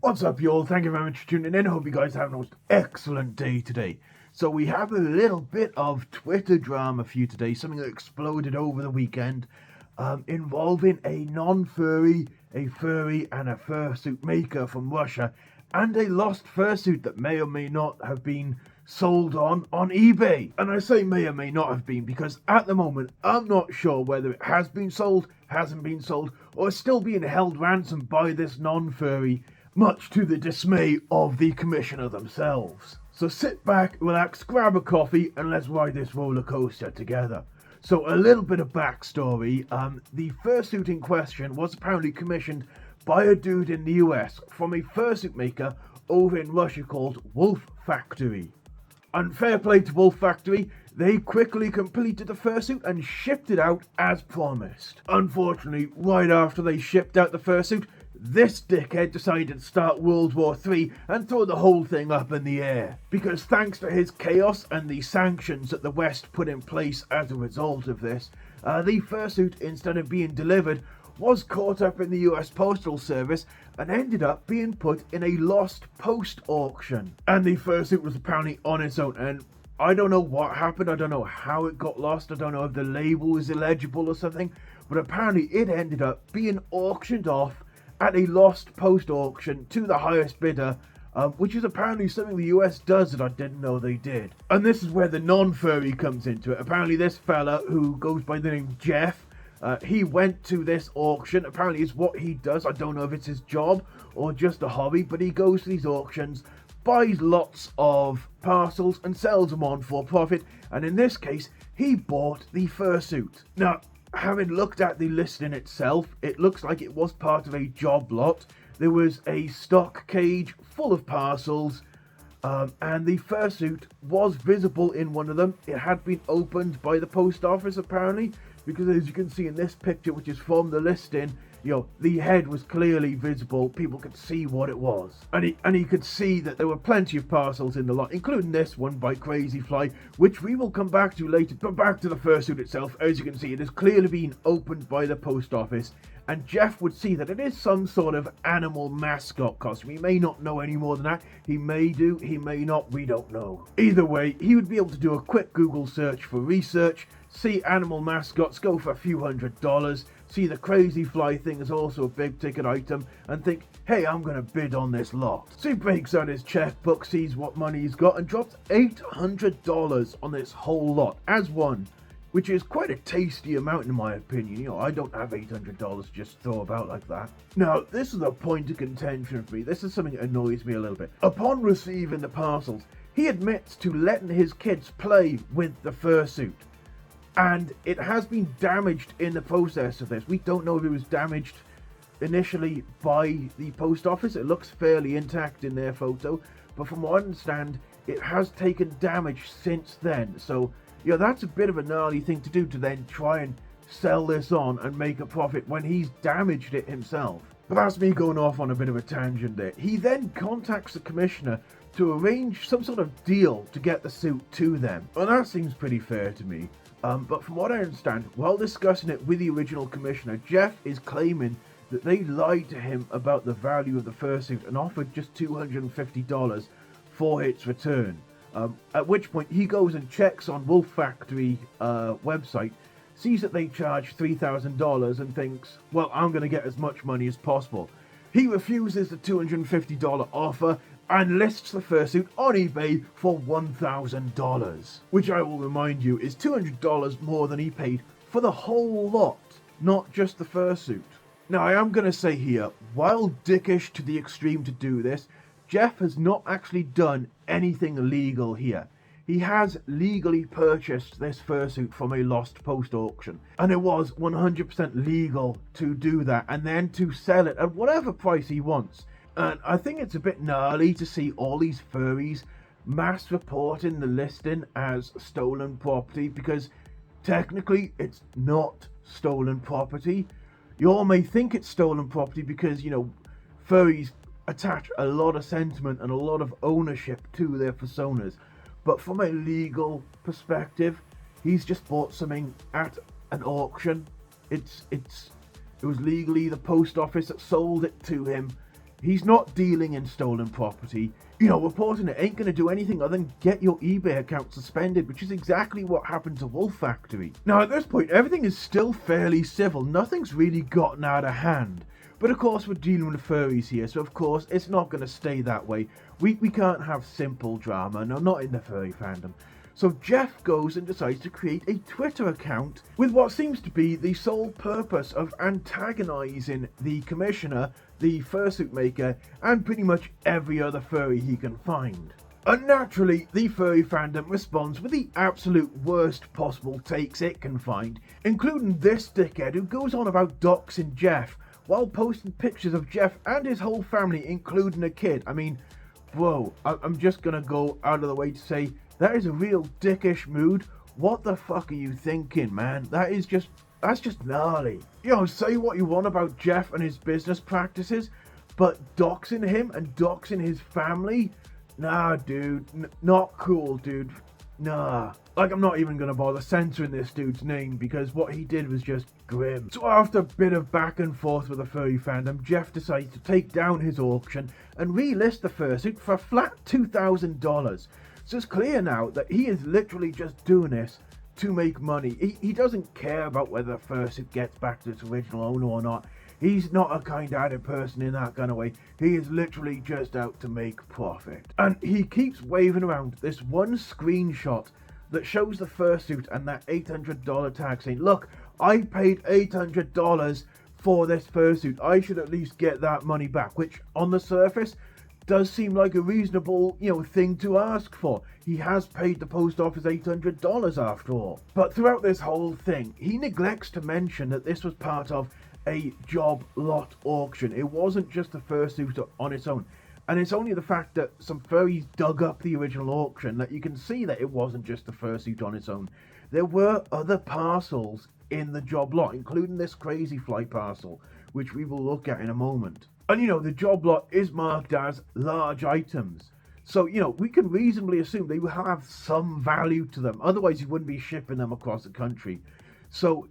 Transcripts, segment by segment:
What's up, y'all? Thank you very much for tuning in. I hope you guys have the most excellent day today. So we have a little bit of Twitter drama for you today, something that exploded over the weekend, involving a non-furry, a furry, and a fursuit maker from Russia, and a lost fursuit that may or may not have been sold on eBay. And I say may or may not have been because at the moment I'm not sure whether it has been sold, hasn't been sold, or is still being held ransom by this non-furry, much to the dismay of the commissioner themselves. So sit back, relax, grab a coffee, and let's ride this roller coaster together. So a little bit of backstory. The fursuit in question was apparently commissioned by a dude in the US from a fursuit maker over in Russia called Wolf Factory. And fair play to Wolf Factory, they quickly completed the fursuit and shipped it out as promised. Unfortunately, right after they shipped out the fursuit, this dickhead decided to start World War III and throw the whole thing up in the air. Because thanks to his chaos and the sanctions that the West put in place as a result of this, the fursuit, instead of being delivered, was caught up in the US Postal Service and ended up being put in a lost post auction. And the fursuit was apparently on its own, and I don't know what happened, I don't know how it got lost, I don't know if the label was illegible or something, but apparently it ended up being auctioned off at a lost post auction to the highest bidder, which is apparently something the US does that I didn't know they did. And this is where the non-furry comes into it. Apparently this fella, who goes by the name Jeff, he went to this auction. Apparently it's what he does. I don't know if it's his job or just a hobby, but he goes to these auctions, buys lots of parcels and sells them on for profit. And in this case, he bought the fursuit. Now, having looked at the listing itself, it looks like it was part of a job lot. There was a stock cage full of parcels, and the fursuit was visible in one of them. It had been opened by the post office apparently, because as you can see in this picture, which is from the listing, the head was clearly visible. People could see what it was. And he could see that there were plenty of parcels in the lot, including this one by Crazy Fly, which we will come back to later. But back to the fursuit itself, as you can see, it is clearly being opened by the post office. And Jeff would see that it is some sort of animal mascot costume. He may not know any more than that. He may do, he may not, we don't know. Either way, he would be able to do a quick Google search for research, see animal mascots go for a few $100s, see the Crazy Fly thing is also a big ticket item, and think, hey, I'm gonna bid on this lot. So he breaks out his checkbook, sees what money he's got, and drops $800 on this whole lot as one, which is quite a tasty amount in my opinion. I don't have $800 just throw about like that. Now, this is a point of contention for me. This is something that annoys me a little bit. Upon receiving the parcels, he admits to letting his kids play with the fursuit. And it has been damaged in the process of this. We don't know if it was damaged initially by the post office. It looks fairly intact in their photo. But from what I understand, it has taken damage since then. So, that's a bit of a gnarly thing to do, to then try and sell this on and make a profit when he's damaged it himself. But that's me going off on a bit of a tangent there. He then contacts the commissioner to arrange some sort of deal to get the suit to them. Well, that seems pretty fair to me. But from what I understand, while discussing it with the original commissioner, Jeff is claiming that they lied to him about the value of the fursuit and offered just $250 for its return. At which point he goes and checks on Wolf Factory website, sees that they charge $3,000 and thinks, well, I'm going to get as much money as possible. He refuses the $250 offer and lists the fursuit on eBay for $1,000, which I will remind you is $200 more than he paid for the whole lot, not just the fursuit. Now, I am going to say here, while dickish to the extreme to do this, Jeff has not actually done anything illegal here. He has legally purchased this fursuit from a lost post auction, and it was 100% legal to do that and then to sell it at whatever price he wants. And I think it's a bit gnarly to see all these furries mass reporting the listing as stolen property, because technically it's not stolen property. You all may think it's stolen property because, furries attach a lot of sentiment and a lot of ownership to their personas. But from a legal perspective, he's just bought something at an auction. It was legally the post office that sold it to him. He's not dealing in stolen property. Reporting it ain't gonna do anything other than get your eBay account suspended, which is exactly what happened to Wolf Factory. Now at this point, everything is still fairly civil. Nothing's really gotten out of hand. But of course we're dealing with furries here, so of course it's not gonna stay that way. We can't have simple drama, no, not in the furry fandom. So Jeff goes and decides to create a Twitter account with what seems to be the sole purpose of antagonizing the commissioner, the fursuit maker, and pretty much every other furry he can find. And naturally, the furry fandom responds with the absolute worst possible takes it can find, including this dickhead who goes on about doxing Jeff while posting pictures of Jeff and his whole family, including a kid. I mean, bro, I'm just gonna go out of the way to say, that is a real dickish mood. What the fuck are you thinking, man? That's just gnarly. Say what you want about Jeff and his business practices, but doxing him and doxing his family? Nah, dude. Not cool, dude. Nah. I'm not even gonna bother censoring this dude's name because what he did was just grim. So after a bit of back and forth with the furry fandom, Jeff decides to take down his auction and relist the fursuit for a flat $2,000. So it's clear now that he is literally just doing this to make money. He doesn't care about whether the fursuit gets back to its original owner or not. He's not a kind-hearted person in that kind of way. He is literally just out to make profit. And he keeps waving around this one screenshot that shows the fursuit and that $800 tag saying, look, I paid $800 for this fursuit. I should at least get that money back, which on the surface does seem like a reasonable, thing to ask for. He has paid the post office $800 after all. But throughout this whole thing, he neglects to mention that this was part of a job lot auction. It wasn't just the fursuit on its own. And it's only the fact that some furries dug up the original auction that you can see that it wasn't just the fursuit on its own. There were other parcels in the job lot, including this crazy fly parcel, which we will look at in a moment. And the job lot is marked as large items. So, we can reasonably assume they will have some value to them. Otherwise, you wouldn't be shipping them across the country. So,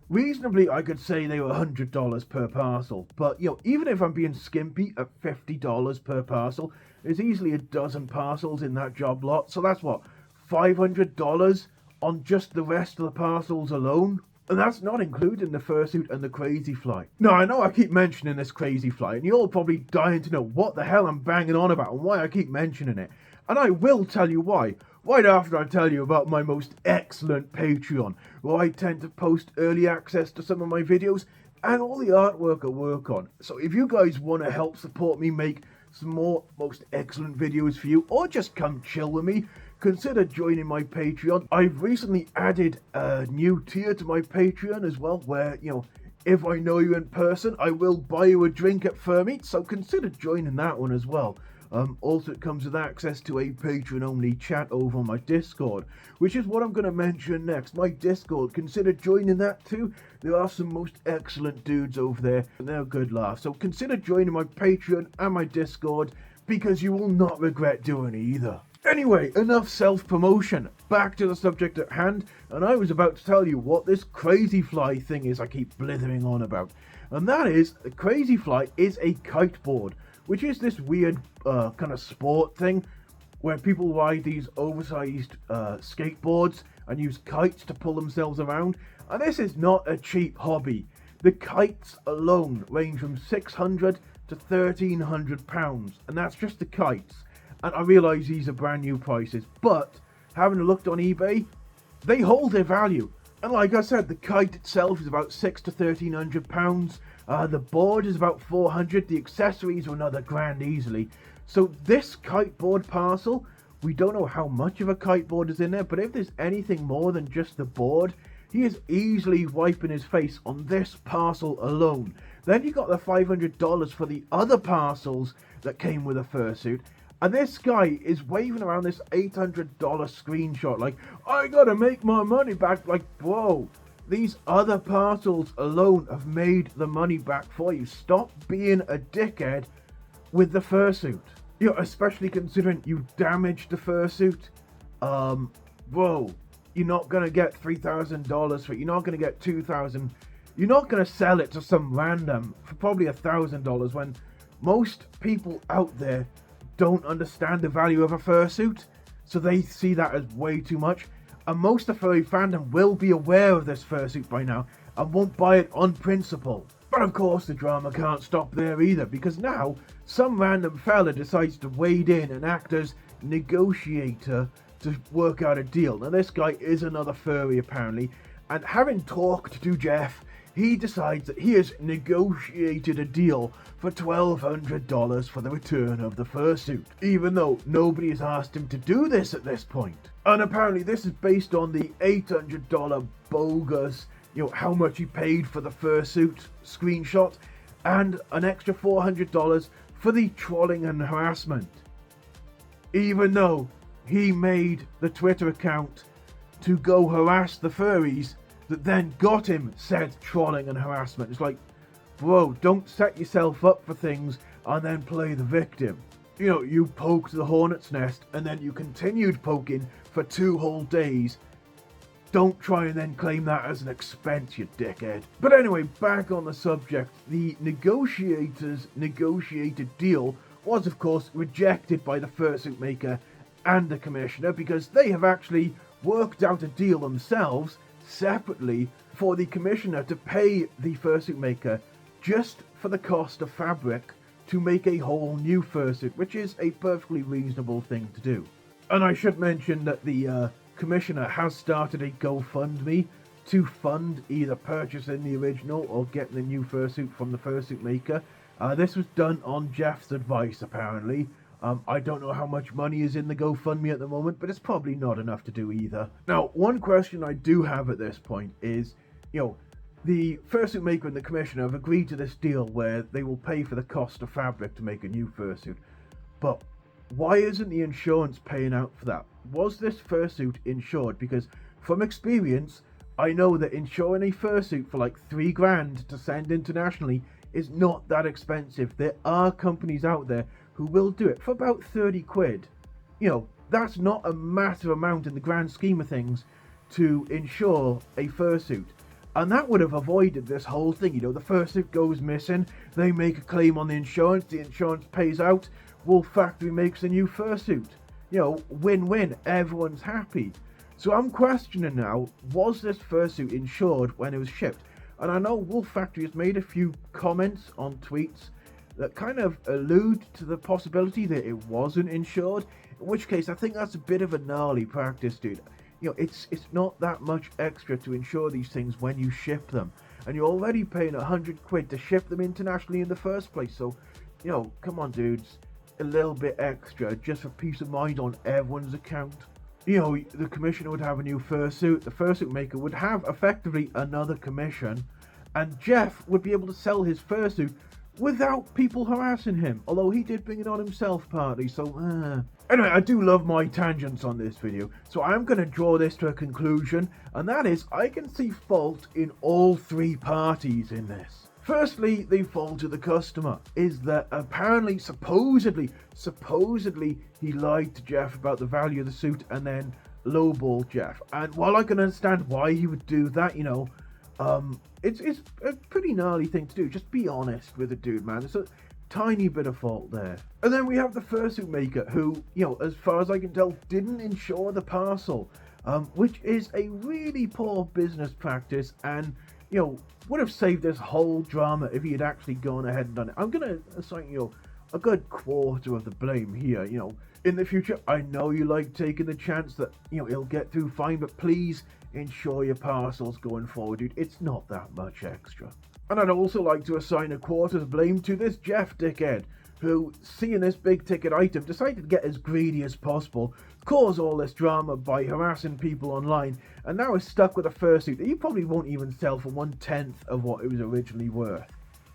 reasonably, I could say they were $100 per parcel. But, even if I'm being skimpy at $50 per parcel, there's easily a dozen parcels in that job lot. So that's what, $500 on just the rest of the parcels alone? And that's not including the fursuit and the crazy fly. Now, I know I keep mentioning this crazy fly, and you're all probably dying to know what the hell I'm banging on about and why I keep mentioning it. And I will tell you why, right after I tell you about my most excellent Patreon, where I tend to post early access to some of my videos and all the artwork I work on. So if you guys want to help support me make some more most excellent videos for you, or just come chill with me, consider joining my Patreon. I've recently added a new tier to my Patreon as well, where, if I know you in person, I will buy you a drink at Furmeet, so consider joining that one as well. Also, it comes with access to a Patreon-only chat over on my Discord, which is what I'm going to mention next. My Discord, consider joining that too. There are some most excellent dudes over there, and they're a good laugh. So consider joining my Patreon and my Discord, because you will not regret doing either. Anyway, enough self-promotion. Back to the subject at hand, and I was about to tell you what this crazy fly thing is I keep blithering on about. And that is, the crazy fly is a kiteboard, which is this weird kind of sport thing where people ride these oversized skateboards and use kites to pull themselves around. And this is not a cheap hobby. The kites alone range from 600 to 1,300 pounds, and that's just the kites. And I realise these are brand new prices, but having looked on eBay, they hold their value. And like I said, the kite itself is about 6 to 1,300 pounds. The board is about 400. The accessories are another grand easily. So this kiteboard parcel, we don't know how much of a kiteboard is in there, but if there's anything more than just the board, he is easily wiping his face on this parcel alone. Then you got the $500 for the other parcels that came with a fursuit. And this guy is waving around this $800 screenshot like, I gotta make my money back. Like, whoa, these other parcels alone have made the money back for you. Stop being a dickhead with the fursuit. Especially considering you damaged the fursuit. Bro, you're not gonna get $3,000 for it. You're not gonna get $2,000. You're not gonna sell it to some random for probably $1,000 when most people out there don't understand the value of a fursuit, so they see that as way too much. And most of Furry Fandom will be aware of this fursuit by now and won't buy it on principle. But of course the drama can't stop there either, because now some random fella decides to wade in and act as negotiator to work out a deal. Now this guy is another furry apparently, and having talked to Jeff, he decides that he has negotiated a deal for $1,200 for the return of the fursuit, even though nobody has asked him to do this at this point. And apparently this is based on the $800 bogus, how much he paid for the fursuit screenshot, and an extra $400 for the trolling and harassment. Even though he made the Twitter account to go harass the furries that then got him said trolling and harassment. It's like, bro, don't set yourself up for things and then play the victim. You poked the hornet's nest and then you continued poking for 2 whole days. Don't try and then claim that as an expense, you dickhead. But anyway, back on the subject, the negotiators' negotiated deal was of course rejected by the fursuit maker and the commissioner, because they have actually worked out a deal themselves separately for the commissioner to pay the fursuit maker just for the cost of fabric to make a whole new fursuit, which is a perfectly reasonable thing to do. And I should mention that the commissioner has started a GoFundMe to fund either purchasing the original or getting the new fursuit from the fursuit maker. This was done on Jeff's advice apparently. I don't know how much money is in the GoFundMe at the moment, but it's probably not enough to do either. Now, one question I do have at this point is, the fursuit maker and the commissioner have agreed to this deal where they will pay for the cost of fabric to make a new fursuit. But why isn't the insurance paying out for that? Was this fursuit insured? Because from experience, I know that insuring a fursuit for like $3,000 to send internationally is not that expensive. There are companies out there who will do it for about 30 quid. That's not a massive amount in the grand scheme of things to insure a fursuit. And that would have avoided this whole thing. The fursuit goes missing, they make a claim on the insurance pays out, Wolf Factory makes a new fursuit. Win-win, everyone's happy. So I'm questioning now, was this fursuit insured when it was shipped? And I know Wolf Factory has made a few comments on tweets that kind of allude to the possibility that it wasn't insured, in which case I think that's a bit of a gnarly practice, dude. It's not that much extra to insure these things when you ship them, and you're already paying 100 quid to ship them internationally in the first place, so come on dudes, a little bit extra just for peace of mind on everyone's account. The commissioner would have a new fursuit, the fursuit maker would have effectively another commission, and Jeff would be able to sell his fursuit without people harassing him, although he did bring it on himself partly, so Anyway, I do love my tangents on this video, so I'm going to draw this to a conclusion, and that is, I can see fault in all 3 parties in this. Firstly, the fault of the customer is that apparently, supposedly, he lied to Jeff about the value of the suit and then lowballed Jeff. And while I can understand why he would do that, it's a pretty gnarly thing to do. Just be honest with the dude, man. It's a tiny bit of fault there. And then we have the fursuit maker who, as far as I can tell, didn't insure the parcel, which is a really poor business practice, and would have saved this whole drama if he had actually gone ahead and done it. I'm gonna assign a good quarter of the blame here. In the future, I know you like taking the chance that he'll get through fine, but please insure your parcels going forward, dude. It's not that much extra. And I'd also like to assign a quarter of blame to this Jeff dickhead, who, seeing this big ticket item, decided to get as greedy as possible, cause all this drama by harassing people online, and now is stuck with a fursuit that he probably won't even sell for 1/10 of what it was originally worth.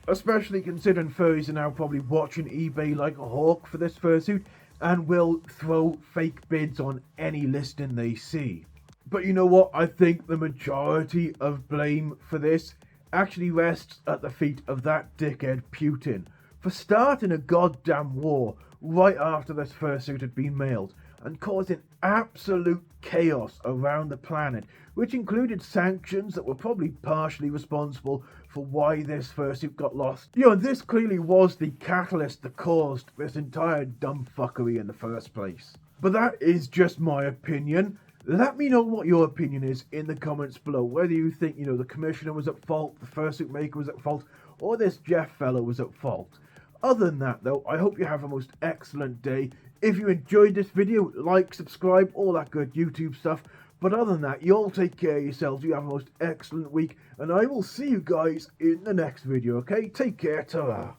Especially considering furries are now probably watching eBay like a hawk for this fursuit, and will throw fake bids on any listing they see. But you know what? I think the majority of blame for this actually rests at the feet of that dickhead Putin for starting a goddamn war right after this fursuit had been mailed. and causing absolute chaos around the planet, which included sanctions that were probably partially responsible for why this fursuit got lost. This clearly was the catalyst that caused this entire dumb fuckery in the first place. But that is just my opinion. Let me know what your opinion is in the comments below, whether you think, the commissioner was at fault, the fursuit maker was at fault, or this Jeff fellow was at fault. Other than that, though, I hope you have a most excellent day. If you enjoyed this video, like, subscribe, all that good YouTube stuff. But other than that, you all take care of yourselves, you have a most excellent week, and I will see you guys in the next video, okay? Take care, ta-ra.